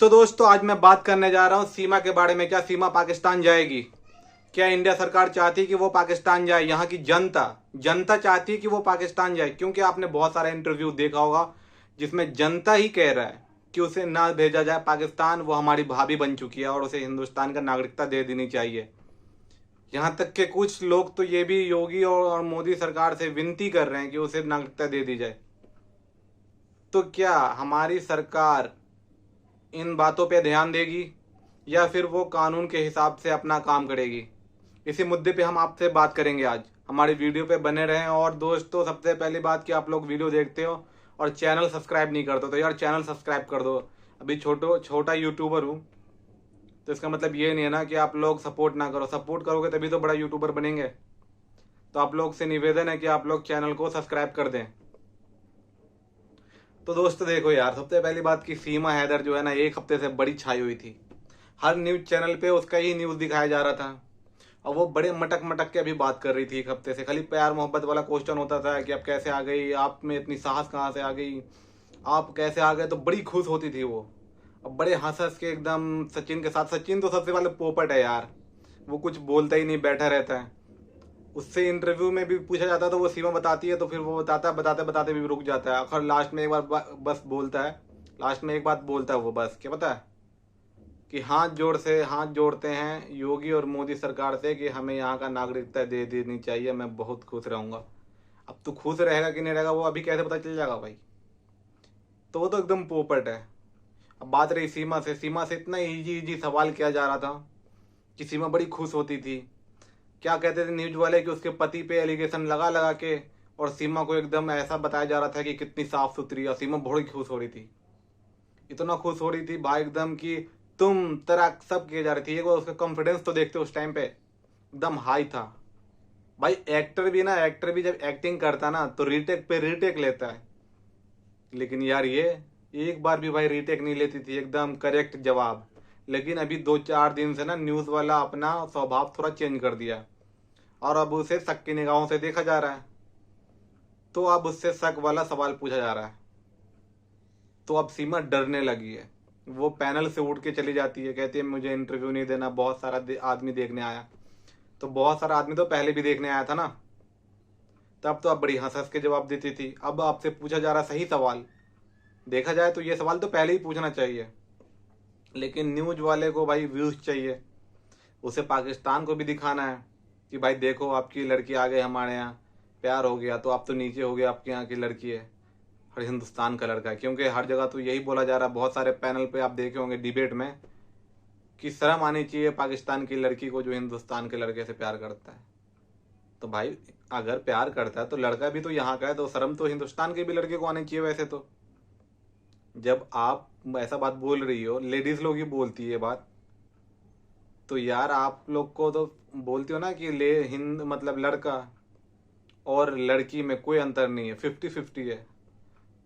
तो दोस्तों आज मैं बात करने जा रहा हूँ सीमा के बारे में। क्या सीमा पाकिस्तान जाएगी? क्या इंडिया सरकार चाहती है कि वो पाकिस्तान जाए? यहाँ की जनता जनता चाहती है कि वो पाकिस्तान जाए, क्योंकि आपने बहुत सारा इंटरव्यू देखा होगा जिसमें जनता ही कह रहा है कि उसे ना भेजा जाए पाकिस्तान, वो हमारी भाभी बन चुकी है और उसे हिंदुस्तान का नागरिकता दे देनी चाहिए। यहाँ तक के कुछ लोग तो ये भी योगी और मोदी सरकार से विनती कर रहे हैं कि उसे नागरिकता दे दी जाए। तो क्या हमारी सरकार इन बातों पे ध्यान देगी या फिर वो कानून के हिसाब से अपना काम करेगी? इसी मुद्दे पे हम आपसे बात करेंगे आज। हमारी वीडियो पे बने रहें। और दोस्तों सबसे पहली बात कि आप लोग वीडियो देखते हो और चैनल सब्सक्राइब नहीं करते तो यार चैनल सब्सक्राइब कर दो। अभी छोटा यूट्यूबर हूँ, तो इसका मतलब ये नहीं है ना कि आप लोग सपोर्ट ना करो। सपोर्ट करोगे तभी तो बड़ा यूट्यूबर बनेंगे। तो आप लोग से निवेदन है कि आप लोग चैनल को सब्सक्राइब कर दें। तो दोस्तों देखो यार, सबसे पहली बात कि सीमा हैदर जो है ना, एक हफ्ते से बड़ी छाई हुई थी। हर न्यूज चैनल पे उसका ही न्यूज दिखाया जा रहा था और वो बड़े मटक मटक के अभी बात कर रही थी। एक हफ्ते से खाली प्यार मोहब्बत वाला क्वेश्चन होता था कि आप कैसे आ गई, आप में इतनी साहस कहाँ से आ गई, आप कैसे आ गए। तो बड़ी खुश होती थी वो। अब बड़े हंस हंस के एकदम सचिन के साथ। सचिन तो सबसे पहले पोपट है यार, वो कुछ बोलता ही नहीं, बैठा रहता है। उससे इंटरव्यू में भी पूछा जाता है तो वो सीमा बताती है तो फिर वो बताता बताते बताते भी रुक जाता है। आखिर लास्ट में एक बार बस बोलता है, लास्ट में एक बात बोलता है वो, बस क्या पता है कि हाथ जोड़ते हैं योगी और मोदी सरकार से कि हमें यहाँ का नागरिकता दे देनी चाहिए, मैं बहुत खुश रहूंगा। अब तू खुश रहेगा कि नहीं रहेगा वो अभी कैसे पता चल जाएगा भाई। तो वो तो एकदम पोपट है। अब बात रही सीमा से। सीमा से इतना इजी इजी सवाल किया जा रहा था कि सीमा बड़ी खुश होती थी। क्या कहते थे न्यूज वाले कि उसके पति पे एलिगेशन लगा लगा के, और सीमा को एकदम ऐसा बताया जा रहा था कि कितनी साफ सुथरी, और सीमा बड़ी खुश हो रही थी। इतना खुश हो रही थी भाई एकदम कि तुम तेरा सब किए जा रही थी। एक बार उसका कॉन्फिडेंस तो देखते उस टाइम पे एकदम हाई था भाई। एक्टर भी जब एक्टिंग करता ना तो रीटेक पे रीटेक लेता है, लेकिन यार ये एक बार भी भाई रीटेक नहीं लेती थी, एकदम करेक्ट जवाब। लेकिन अभी 2-4 दिन से ना न्यूज वाला अपना स्वभाव थोड़ा चेंज कर दिया और अब उसे शक की निगाहों से देखा जा रहा है। तो अब उससे शक वाला सवाल पूछा जा रहा है तो अब सीमा डरने लगी है। वो पैनल से उठ के चली जाती है, कहती है मुझे इंटरव्यू नहीं देना, बहुत सारा आदमी देखने आया। तो बहुत सारा आदमी तो पहले भी देखने आया था ना, तब तो अब बड़ी हंस हंस के जवाब देती थी। अब आपसे पूछा जा रहा सही सवाल। देखा जाए तो ये सवाल तो पहले ही पूछना चाहिए, लेकिन न्यूज वाले को भाई व्यूज चाहिए। उसे पाकिस्तान को भी दिखाना है कि भाई देखो आपकी लड़की आ गई हमारे यहाँ, प्यार हो गया तो आप तो नीचे हो गए, आपके यहाँ की लड़की है और हिंदुस्तान का लड़का है। क्योंकि हर जगह तो यही बोला जा रहा है, बहुत सारे पैनल पे आप देखे होंगे डिबेट में, कि शर्म आनी चाहिए पाकिस्तान की लड़की को जो हिंदुस्तान के लड़के से प्यार करता है। तो भाई अगर प्यार करता है तो लड़का भी तो यहाँ का है, तो शर्म तो हिंदुस्तान के भी लड़के को आनी चाहिए। वैसे तो जब आप ऐसा बात बोल रही हो, लेडीज लोग ही बोलती है ये बात, तो यार आप लोग को तो बोलती हो ना कि ले हिंद मतलब लड़का और लड़की में कोई अंतर नहीं है, 50-50 है।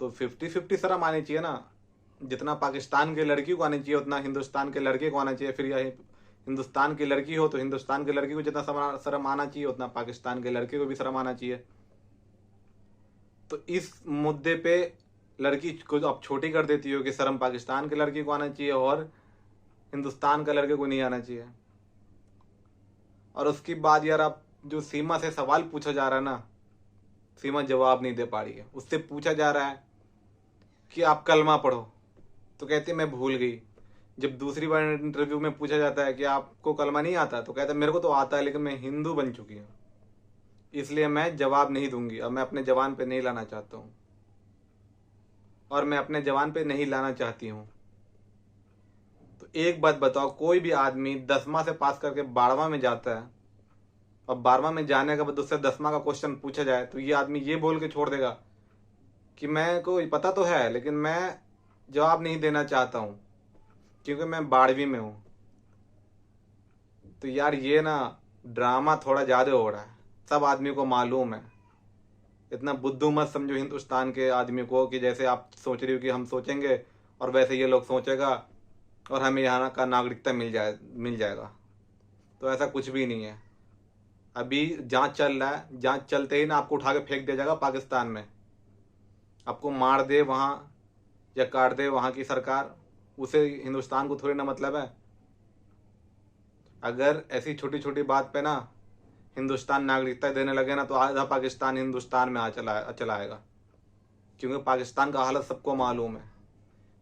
तो 50-50 शर्म आनी चाहिए ना। जितना पाकिस्तान के लड़की को आनी चाहिए उतना हिंदुस्तान के लड़के को आना चाहिए। फिर यह हिंदुस्तान की लड़की हो तो हिंदुस्तान के लड़की को जितना शर्म आना चाहिए उतना पाकिस्तान के लड़के को भी शर्म आना चाहिए। तो इस मुद्दे पे लड़की को आप छोटी कर देती हो कि शर्म पाकिस्तान के लड़की को आना चाहिए और हिंदुस्तान का लड़के को नहीं आना चाहिए। और उसकी बाद यार आप जो सीमा से सवाल पूछा जा रहा है ना, सीमा जवाब नहीं दे पा रही है। उससे पूछा जा रहा है कि आप कलमा पढ़ो, तो कहती है मैं भूल गई। जब दूसरी बार इंटरव्यू में पूछा जाता है कि आपको कलमा नहीं आता, तो कहता है मेरे को तो आता है लेकिन मैं हिंदू बन चुकी हूँ, इसलिए मैं जवाब नहीं दूंगी। अब मैं अपने जवान पे नहीं लाना चाहता हूँ और मैं अपने जवान पे नहीं लाना चाहती हूँ। तो एक बात बताओ, कोई भी आदमी 10वां से पास करके 12वां में जाता है और 12वां में जाने के बाद उससे 10वां का क्वेश्चन पूछा जाए तो ये आदमी ये बोल के छोड़ देगा कि मैं को पता तो है लेकिन मैं जवाब नहीं देना चाहता हूँ क्योंकि मैं 12वीं में हूँ। तो यार ये ना ड्रामा थोड़ा ज़्यादा हो रहा है, सब आदमी को मालूम है। इतना बुद्धू मत समझो हिंदुस्तान के आदमी को कि जैसे आप सोच रही हो कि हम सोचेंगे और वैसे ये लोग सोचेगा और हमें यहाँ का नागरिकता मिल जाएगा। तो ऐसा कुछ भी नहीं है। अभी जांच चल रहा है, जांच चलते ही ना आपको उठा के फेंक दिया जाएगा पाकिस्तान में। आपको मार दे वहाँ या काट दे वहाँ की सरकार, उसे हिंदुस्तान को थोड़ी ना मतलब है। अगर ऐसी छोटी छोटी बात पे ना हिंदुस्तान नागरिकता देने लगे ना तो आधा पाकिस्तान हिंदुस्तान में आ चला आएगा, क्योंकि पाकिस्तान का हालत सबको मालूम है।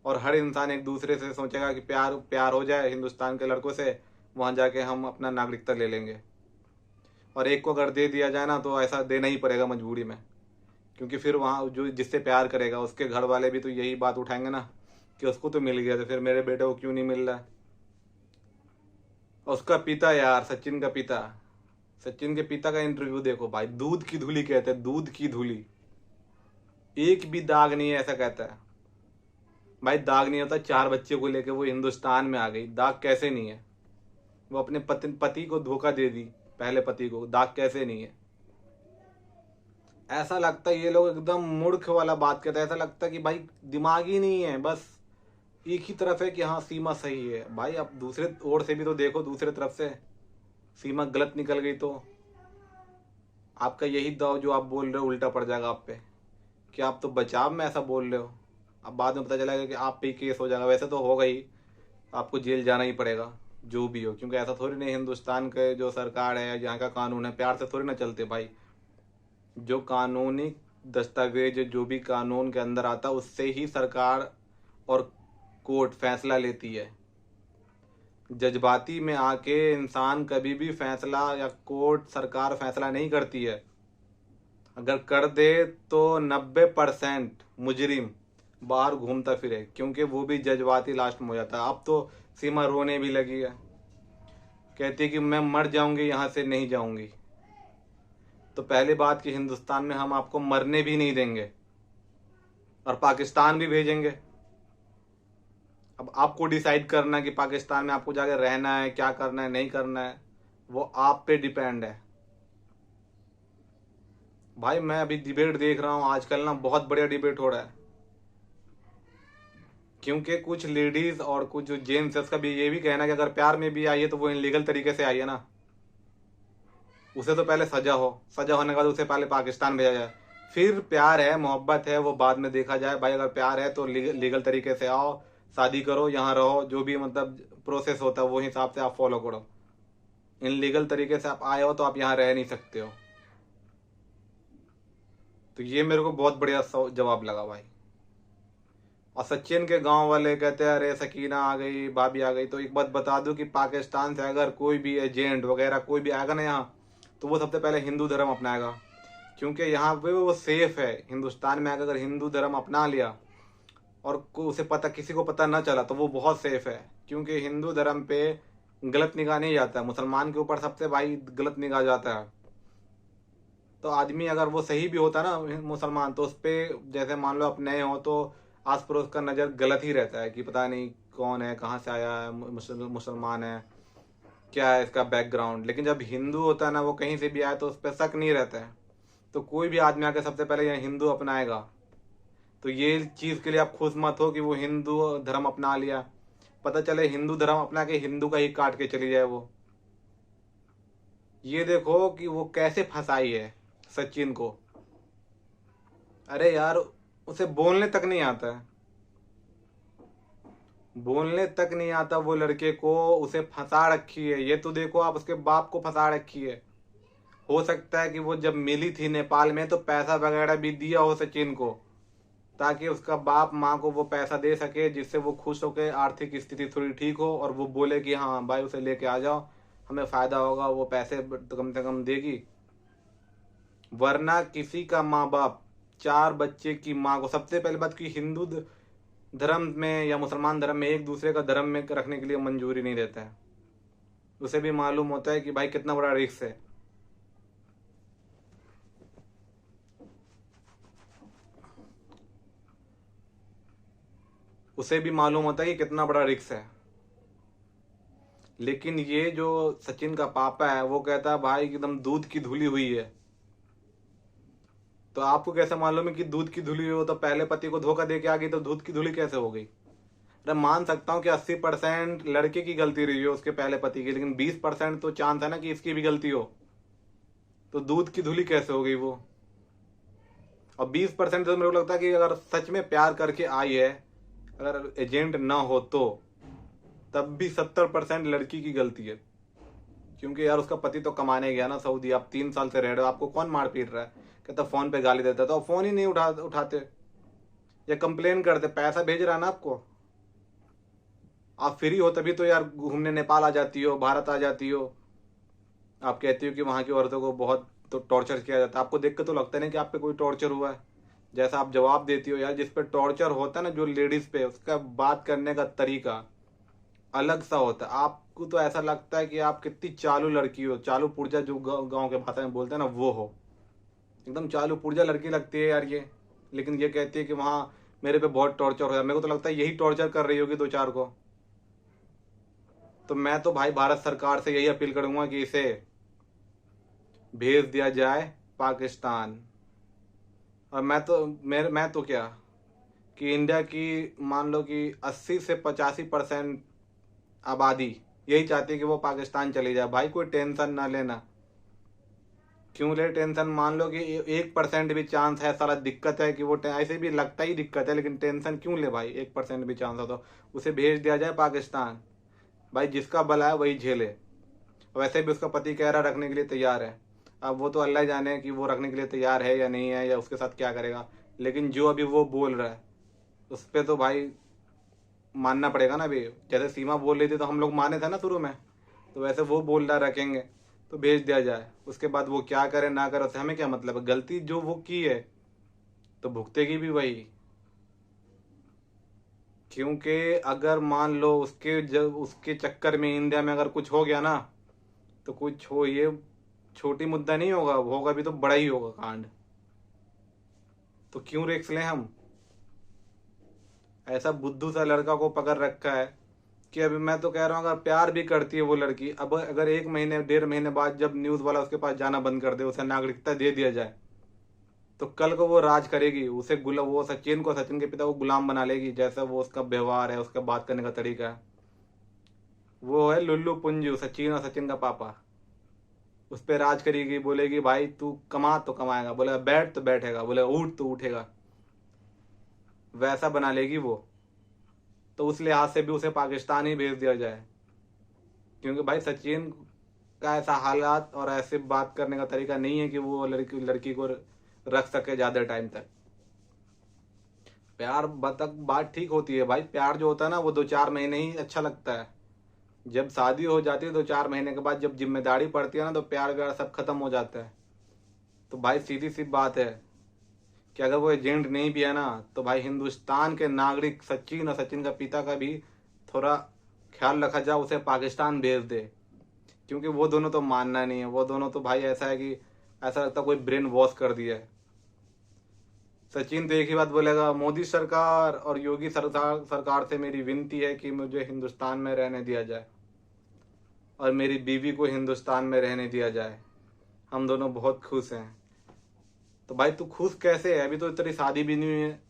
और हर इंसान एक दूसरे से सोचेगा कि प्यार प्यार हो जाए हिंदुस्तान के लड़कों से, वहां जाके हम अपना नागरिकता ले लेंगे। और एक को अगर दे दिया जाए ना तो ऐसा देना ही पड़ेगा मजबूरी में, क्योंकि फिर वहाँ जो जिससे प्यार करेगा उसके घर वाले भी तो यही बात उठाएंगे ना कि उसको तो मिल गया तो फिर मेरे बेटे को क्यों नहीं मिल रहा है। और उसका पिता यार, सचिन के पिता का इंटरव्यू देखो भाई, दूध की धूली कहते हैं, दूध की धूली, एक भी दाग नहीं है ऐसा कहता है। भाई दाग नहीं होता, 4 बच्चे को लेके वो हिंदुस्तान में आ गई, दाग कैसे नहीं है? वो अपने पति को धोखा दे दी, पहले पति को, दाग कैसे नहीं है? ऐसा लगता है ये लोग एकदम मूर्ख वाला बात करते हैं, ऐसा लगता है कि भाई दिमाग ही नहीं है, बस एक ही तरफ है कि हाँ सीमा सही है। भाई अब दूसरे ओर से भी तो देखो, दूसरे तरफ से सीमा गलत निकल गई तो आपका यही दाव जो आप बोल रहे हो उल्टा पड़ जाएगा आप पे, कि आप तो बचाव में ऐसा बोल रहे हो। अब बाद में पता चलेगा कि आप पे ही केस हो जाएगा, वैसे तो होगा ही, आपको जेल जाना ही पड़ेगा जो भी हो, क्योंकि ऐसा थोड़ी नहीं, हिंदुस्तान के जो सरकार है, यहाँ का कानून है, प्यार से थोड़ी ना चलते भाई। जो कानूनी दस्तावेज जो भी कानून के अंदर आता है उससे ही सरकार और कोर्ट फैसला लेती है। जज्बाती में आके इंसान कभी भी फैसला, या कोर्ट सरकार फैसला नहीं करती है। अगर कर दे तो 90% मुजरिम बाहर घूमता फिरे, क्योंकि वो भी जज्बाती लास्ट में हो जाता है। अब तो सीमा रोने भी लगी है, कहती है कि मैं मर जाऊंगी, यहाँ से नहीं जाऊंगी। तो पहली बात कि हिंदुस्तान में हम आपको मरने भी नहीं देंगे और पाकिस्तान भी भेजेंगे। अब आपको डिसाइड करना है कि पाकिस्तान में आपको जाकर रहना है, क्या करना है, नहीं करना है, वो आप पे डिपेंड है। भाई मैं अभी डिबेट देख रहा हूँ आजकल ना, बहुत बढ़िया डिबेट हो रहा है, क्योंकि कुछ लेडीज और कुछ जो जेंट्स है उसका भी ये भी कहना है कि अगर प्यार में भी आई है तो वो इनलीगल तरीके से आई है ना, उसे तो पहले सजा हो, सजा होने के बाद उसे पहले पाकिस्तान भेजा जाए, फिर प्यार है मोहब्बत है वो बाद में देखा जाए। भाई अगर प्यार है तो लीगल तरीके से आओ, शादी करो, यहाँ रहो, जो भी मतलब प्रोसेस होता है वो हिसाब से आप फॉलो करो। इनलीगल तरीके से आप आए हो तो आप यहाँ रह नहीं सकते हो। तो ये मेरे को बहुत बढ़िया जवाब लगा भाई। और सचिन के गांव वाले कहते हैं अरे सकीना आ गई, भाभी आ गई। तो एक बात बता दूं कि पाकिस्तान से अगर कोई भी एजेंट वगैरह कोई भी आएगा ना यहाँ, तो वो सबसे पहले हिंदू धर्म अपनाएगा, क्योंकि यहाँ पे वो सेफ है। हिंदुस्तान में अगर हिंदू धर्म अपना लिया और उसे पता, किसी को पता ना चला, तो वो बहुत सेफ है, क्योंकि हिंदू धर्म पे गलत निगाह नहीं जाता है। मुसलमान के ऊपर सबसे भाई गलत निगाह जाता है। तो आदमी अगर वो सही भी होता ना मुसलमान, तो उस पर जैसे मान लो आप नए हो तो आस पड़ोस का नज़र गलत ही रहता है कि पता नहीं कौन है, कहाँ से आया है, मुसलमान है, क्या है इसका बैकग्राउंड। लेकिन जब हिंदू होता है ना, वो कहीं से भी आए तो उस पर शक नहीं रहता है। तो कोई भी आदमी आके सबसे पहले यहाँ हिंदू अपनाएगा। तो ये चीज़ के लिए आप खुश मत हो कि वो हिंदू धर्म अपना लिया, पता चले हिंदू धर्म अपना के हिंदू का ही काट के चली जाए वो। ये देखो कि वो कैसे फंसाई है सचिन को। अरे यार उसे बोलने तक नहीं आता है, बोलने तक नहीं आता वो लड़के को, उसे फंसा रखी है। ये तो देखो आप, उसके बाप को फंसा रखी है। हो सकता है कि वो जब मिली थी नेपाल में तो पैसा वगैरह भी दिया हो सचिन को, ताकि उसका बाप माँ को वो पैसा दे सके, जिससे वो खुश होकर आर्थिक स्थिति थोड़ी ठीक हो और वो बोले कि हाँ भाई उसे लेके आ जाओ, हमें फायदा होगा, वो पैसे तो कम से कम देगी। वरना किसी का माँ बाप 4 बच्चे की माँ को, सबसे पहली बात कि हिंदू धर्म में या मुसलमान धर्म में एक दूसरे का धर्म में रखने के लिए मंजूरी नहीं देता है। उसे भी मालूम होता है कि भाई कितना बड़ा रिस्क है। उसे भी मालूम होता है कि कितना बड़ा रिस्क है। लेकिन ये जो सचिन का पापा है वो कहता है भाई एकदम दूध की धुली हुई है। तो आपको कैसे मालूम है कि दूध की धुली हो? तो पहले पति को धोखा दे के आ गई तो दूध की धुली कैसे हो गई? अरे मान सकता हूँ कि 80% लड़के की गलती रही हो उसके पहले पति की, लेकिन 20% तो चांस है ना कि इसकी भी गलती हो। तो दूध की धुली कैसे हो गई वो? और 20% तो मेरे को लगता है कि अगर सच में प्यार करके आई है, अगर एजेंट ना हो तो तब भी 70% लड़की की गलती है, क्योंकि यार उसका पति तो कमाने गया ना सऊदी। आप 3 साल से रह रहे हो, आपको कौन मार पीट रहा है? कहता फोन पे गाली देता, तो फोन ही नहीं उठाते या कंप्लेन करते। पैसा भेज रहा है ना आपको, आप फ्री हो तभी तो यार घूमने नेपाल आ जाती हो, भारत आ जाती हो। आप कहती हो कि वहां की औरतों को बहुत तो टॉर्चर किया जाता है। आपको देख के तो लगता नहीं कि आप पे कोई टॉर्चर हुआ है, जैसा आप जवाब देती हो। यार जिस पे टॉर्चर होता है ना, जो लेडीज पे, उसका बात करने का तरीका अलग सा होता है। आपको तो ऐसा लगता है कि आप कितनी चालू लड़की हो, चालू पुर्जा जो गाँव के भाषा में बोलते हैं ना, वो हो। एकदम चालू पुर्जा लड़की लगती है यार ये। लेकिन ये कहती है कि वहां मेरे पे बहुत टॉर्चर हो रहा है। मेरे को तो लगता है यही टॉर्चर कर रही होगी दो चार को। तो मैं तो भाई भारत सरकार से यही अपील करूंगा कि इसे भेज दिया जाए पाकिस्तान। और मैं तो क्या, कि इंडिया की मान लो कि 80 से 85% आबादी यही चाहती है कि वो पाकिस्तान चली जाए। भाई कोई टेंशन ना लेना। क्यों ले टेंशन? मान लो कि 1% भी चांस है, सारा दिक्कत है कि वो ऐसे भी लगता ही दिक्कत है, लेकिन टेंशन क्यों ले भाई? 1% भी चांस हो तो उसे भेज दिया जाए पाकिस्तान। भाई जिसका भला है वही झेले। वैसे भी उसका पति कह रहा रखने के लिए तैयार है। अब वो तो अल्लाह जाने कि वो रखने के लिए तैयार है या नहीं है, या उसके साथ क्या करेगा। लेकिन जो अभी वो बोल रहा है उस पर तो भाई मानना पड़ेगा ना। अभी जैसे सीमा बोल रही थी तो हम लोग माने थे ना शुरू में, तो वैसे वो बोल रहा रखेंगे तो भेज दिया जाए। उसके बाद वो क्या करे ना करे उससे हमें क्या मतलब है? गलती जो वो की है तो भुगतेगी भी वही। क्योंकि अगर मान लो उसके जब उसके चक्कर में इंडिया में अगर कुछ हो गया ना, तो कुछ हो, ये छोटी मुद्दा नहीं होगा, होगा भी तो बड़ा ही होगा कांड। तो क्यों रिस्क लें हम? ऐसा बुद्धू सा लड़का को पकड़ रखा है कि अभी मैं तो कह रहा हूँ, अगर प्यार भी करती है वो लड़की, अब अगर 1 महीने 1.5 महीने बाद जब न्यूज वाला उसके पास जाना बंद कर दे, उसे नागरिकता दे दिया जाए, तो कल को वो राज करेगी। उसे वो सचिन को, सचिन के पिता को गुलाम बना लेगी। जैसा वो उसका व्यवहार है, उसका बात करने का तरीका है, वो है लुल्लू पुंजू, सचिन और सचिन का पापा। उस पर राज करेगी, बोलेगी भाई तू कमा तो कमाएगा, बोलेगा बैठ तो बैठेगा, बोलेगा उठ तो उठेगा। वैसा बना लेगी वो। तो उस लिहाज से भी उसे पाकिस्तान ही भेज दिया जाए, क्योंकि भाई सचिन का ऐसा हालात और ऐसे बात करने का तरीका नहीं है कि वो लड़की को रख सके ज्यादा टाइम तक। प्यार तक बात ठीक होती है भाई। प्यार जो होता है ना वो 2-4 महीने ही अच्छा लगता है। जब शादी हो जाती है 2-4 महीने के बाद, जब जिम्मेदारी पड़ती है ना, तो प्यार व्यार सब खत्म हो जाता है। तो भाई सीधी सी बात है कि अगर वो एजेंट नहीं भी है ना, तो भाई हिंदुस्तान के नागरिक सचिन और सचिन का पिता का भी थोड़ा ख्याल रखा जाए, उसे पाकिस्तान भेज दे। क्योंकि वो दोनों तो मानना नहीं है। वो दोनों तो भाई ऐसा है कि ऐसा लगता है कोई ब्रेन वॉश कर दिया है। सचिन तो एक ही बात बोलेगा, मोदी सरकार और योगी सरकार से मेरी विनती है कि मुझे हिंदुस्तान में रहने दिया जाए और मेरी बीवी को हिंदुस्तान में रहने दिया जाए। हम दोनों बहुत खुश हैं। तो भाई तू खुश कैसे है? अभी तो तेरी शादी भी नहीं हुई है।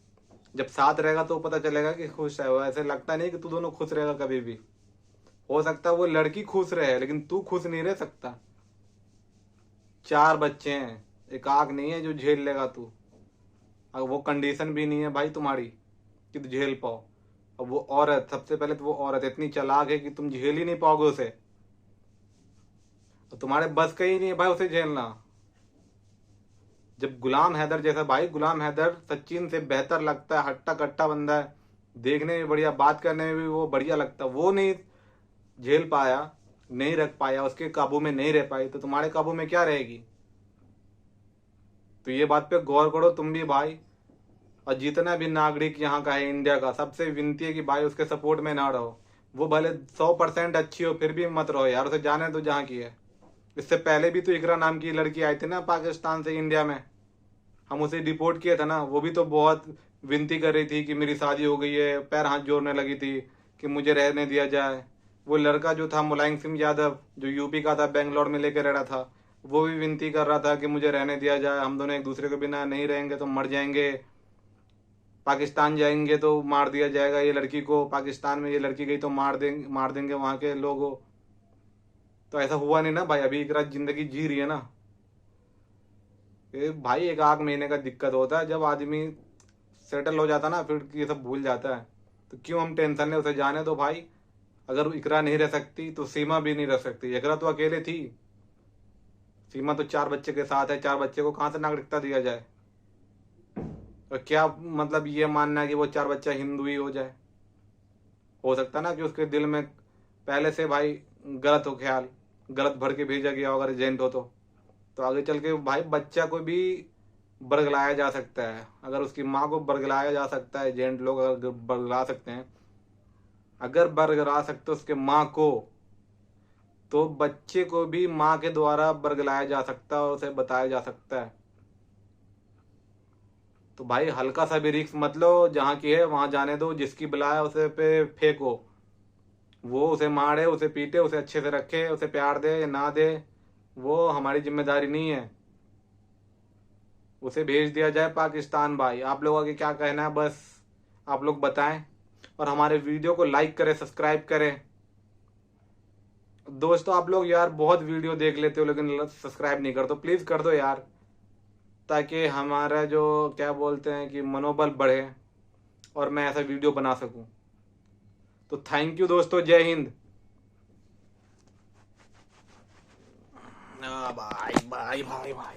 जब साथ रहेगा तो पता चलेगा कि खुश है वो। ऐसे लगता नहीं कि तू दोनों खुश रहेगा कभी भी। हो सकता है वो लड़की खुश रहे, लेकिन तू खुश नहीं रह सकता। 4 बच्चे हैं, एक आग नहीं है जो झेल लेगा तू। अब वो कंडीशन भी नहीं है भाई तुम्हारी कि तू झेल पाओ। अब वो औरत, सबसे पहले तो वो औरत इतनी चालाक है कि तुम झेल ही नहीं पाओगे उसे। तो तुम्हारे बस का ही नहीं है भाई उसे झेलना। जब गुलाम हैदर जैसा, भाई गुलाम हैदर सचिन से बेहतर लगता है, हट्टा कट्टा बंदा है, देखने में बढ़िया, बात करने में भी वो बढ़िया लगता है, वो नहीं झेल पाया, नहीं रख पाया, उसके काबू में नहीं रह पाई, तो तुम्हारे काबू में क्या रहेगी? तो ये बात पे गौर करो तुम भी भाई। और जितना भी नागरिक यहाँ का है इंडिया का, सबसे विनती है कि भाई उसके सपोर्ट में ना रहो। वो भले 100% अच्छी हो, फिर भी मत रहो यार, उसे जाने दो जहाँ की है। इससे पहले भी तो इकरा नाम की लड़की आई थी ना पाकिस्तान से इंडिया में, हम उसे डिपोर्ट किया था ना। वो भी तो बहुत विनती कर रही थी कि मेरी शादी हो गई है, पैर हाथ जोड़ने लगी थी कि मुझे रहने दिया जाए। वो लड़का जो था मुलायम सिंह यादव, जो यूपी का था, बेंगलोर में लेकर रह रहा था, वो भी विनती कर रहा था कि मुझे रहने दिया जाए, हम दोनों एक दूसरे के बिना नहीं रहेंगे तो मर जाएंगे, पाकिस्तान जाएंगे तो मार दिया जाएगा ये लड़की को, पाकिस्तान में ये लड़की गई तो मार देंगे वहां के लोगों। तो ऐसा हुआ नहीं ना भाई, अभी इकरा जिंदगी जी रही है ना। भाई 1 आध महीने का दिक्कत होता है, जब आदमी सेटल हो जाता ना फिर ये सब भूल जाता है। तो क्यों हम टेंशन लें, उसे जाने दो भाई। अगर इकरा नहीं रह सकती तो सीमा भी नहीं रह सकती। इकरा तो अकेले थी, सीमा तो 4 बच्चे के साथ है। 4 बच्चे को कहाँ से नागरिकता दिया जाए? और क्या मतलब ये मानना है कि वो 4 बच्चा हिंदू ही हो जाए? हो सकता ना कि उसके दिल में पहले से भाई गलत हो ख्याल, गलत भर के भेजा गया हो अगर एजेंट हो तो आगे चल के भाई बच्चा को भी बरगलाया जा सकता है। अगर उसकी माँ को बरगलाया जा सकता है, एजेंट लोग अगर बरगला सकते हैं, अगर बरगला सकते उसके माँ को, तो बच्चे को भी माँ के द्वारा बरगलाया जा सकता है और उसे बताया जा सकता है। तो भाई हल्का सा भी रिस्क मत लो, जहाँ की है वहां जाने दो। जिसकी बुलाया उसे पे फेंको, वो उसे मारे, उसे पीटे, उसे अच्छे से रखे, उसे प्यार दे या ना दे, वो हमारी जिम्मेदारी नहीं है। उसे भेज दिया जाए पाकिस्तान। भाई आप लोगों का क्या कहना है, बस आप लोग बताएं। और हमारे वीडियो को लाइक करें, सब्सक्राइब करें। दोस्तों आप लोग यार बहुत वीडियो देख लेते हो लेकिन सब्सक्राइब नहीं करते, तो प्लीज़ कर दो यार, ताकि हमारा जो क्या बोलते हैं कि मनोबल बढ़े और मैं ऐसा वीडियो बना सकूं। तो थैंक यू दोस्तों, जय हिंद। भाई भाई भाई भाई, भाई।